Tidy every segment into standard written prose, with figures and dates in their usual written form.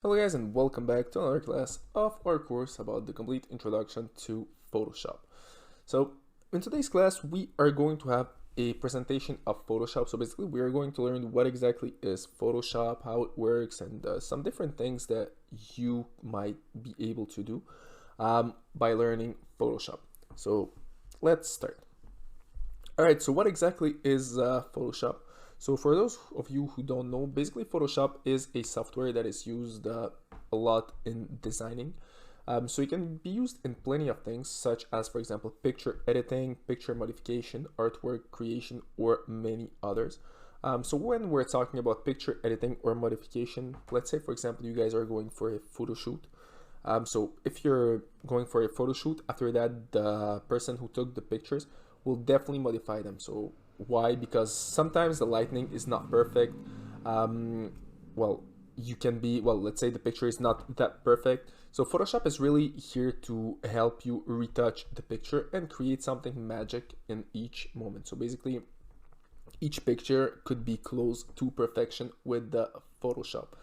Hello guys and welcome back to another class of our course about the complete introduction to Photoshop. So in today's class we are going to have a presentation of Photoshop. So basically we are going to learn what exactly is Photoshop, how it works, and some different things that you might be able to do by learning Photoshop. So let's start. Alright, so what exactly is Photoshop? So for those of you who don't know, basically Photoshop is a software that is used a lot in designing. So it can be used in plenty of things, such as, for example, picture editing, picture modification, artwork creation, or many others. So when we're talking about picture editing or modification, let's say, for example, you guys are going for a photo shoot. So if you're going for a photo shoot, after that, the person who took the pictures will definitely modify them. So why? Because sometimes the lighting is not perfect. Well, you can be, well, let's say the picture is not that perfect. So Photoshop is really here to help you retouch the picture and create something magic in each moment. So basically, each picture could be close to perfection with the Photoshop.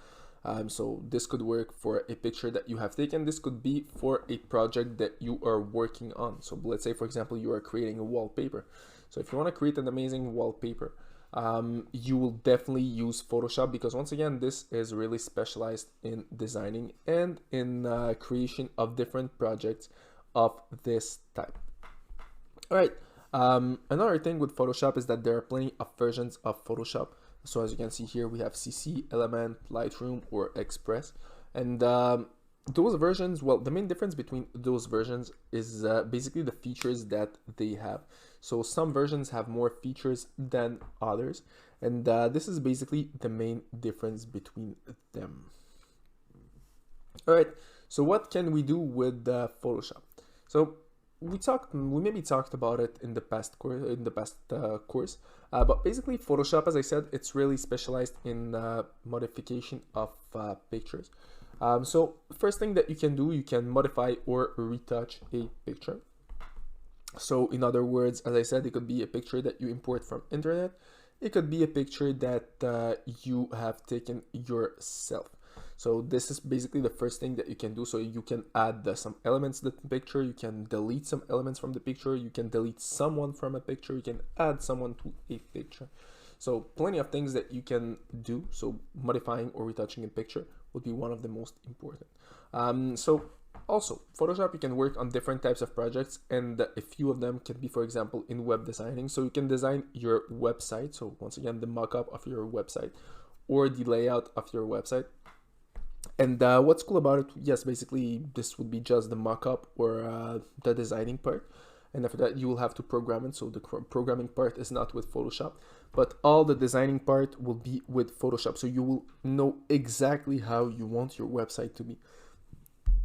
So this could work for a picture that you have taken. This could be for a project that you are working on. So let's say, for example, you are creating a wallpaper. So if you want to create an amazing wallpaper, you will definitely use Photoshop, because once again, this is really specialized in designing and in creation of different projects of this type. All right. Another thing with Photoshop is that there are plenty of versions of Photoshop. So as you can see here, we have CC, Element, Lightroom, or Express. And those versions, well, the main difference between those versions is basically the features that they have. So some versions have more features than others. And this is basically the main difference between them. All right, so what can we do with Photoshop? So we maybe talked about it in the past course, but basically Photoshop, as I said, it's really specialized in modification of pictures. So first thing that you can do, you can modify or retouch a picture. So in other words, as I said, it could be a picture that you import from internet. It could be a picture that you have taken yourself. So this is basically the first thing that you can do. So you can add some elements to the picture, you can delete some elements from the picture, you can delete someone from a picture, you can add someone to a picture. So plenty of things that you can do. So modifying or retouching a picture would be one of the most important. So also, Photoshop, you can work on different types of projects, and a few of them can be, for example, in web designing. So you can design your website. So once again, the mock-up of your website or the layout of your website. And what's cool about it, yes, basically this would be just the mock-up or the designing part. And after that, you will have to program it. So the programming part is not with Photoshop, but all the designing part will be with Photoshop. So you will know exactly how you want your website to be.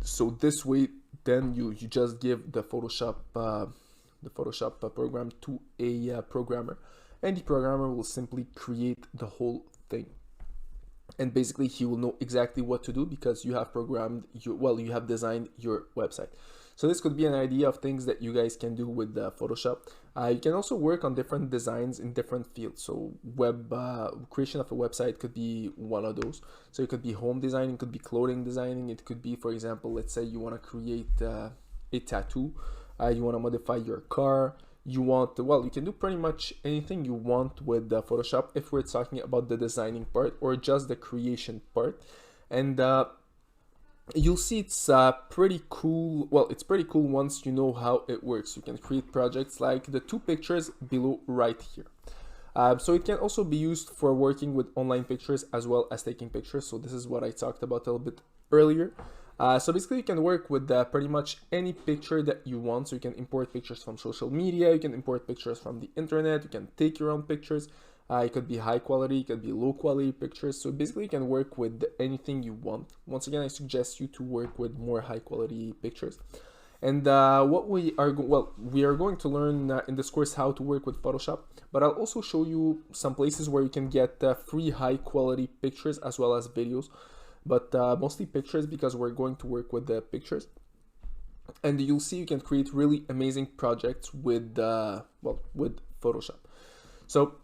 So this way, then you just give the Photoshop program to a programmer, and the programmer will simply create the whole thing. And basically he will know exactly what to do because you have programmed your, well, you have designed your website. So this could be an idea of things that you guys can do with Photoshop. You can also work on different designs in different fields. So web creation of a website could be one of those. So it could be home designing, it could be clothing designing, it could be, for example, let's say you want to create a tattoo, you want to modify your car, you want, well, you can do pretty much anything you want with Photoshop if we're talking about the designing part or just the creation part. And you'll see it's pretty cool. Well, it's pretty cool once you know how it works. You can create projects like the two pictures below right here. So it can also be used for working with online pictures as well as taking pictures. So this is what I talked about a little bit earlier. So basically you can work with pretty much any picture that you want. So you can import pictures from social media, you can import pictures from the internet, you can take your own pictures. It could be high quality, it could be low quality pictures. So basically you can work with anything you want. Once again, I suggest you to work with more high quality pictures. And what we are, we are going to learn in this course how to work with Photoshop, but I'll also show you some places where you can get free high quality pictures as well as videos, but mostly pictures because we're going to work with the pictures. And you'll see you can create really amazing projects with, with Photoshop. So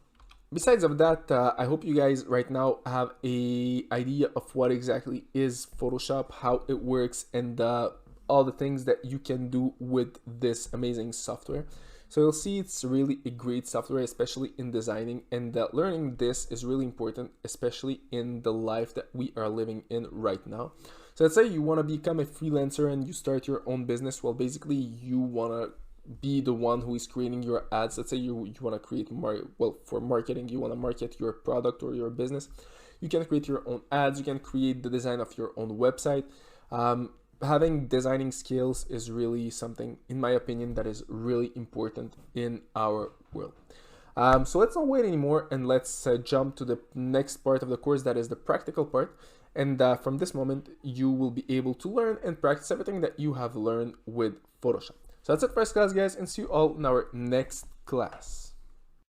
besides of that, I hope you guys right now have a idea of what exactly is Photoshop, how it works, and all the things that you can do with this amazing software. So you'll see it's really a great software, especially in designing, and learning this is really important, especially in the life that we are living in right now. So let's say you want to become a freelancer and you start your own business. Well, basically you want to be the one who is creating your ads. Let's say you want to create for marketing, you want to market your product or your business. You can create your own ads, you can create the design of your own website. Having designing skills is really something, in my opinion, that is really important in our world. So let's not wait anymore, and let's jump to the next part of the course, that is the practical part. And from this moment, you will be able to learn and practice everything that you have learned with Photoshop. So that's it for this class, guys, and see you all in our next class.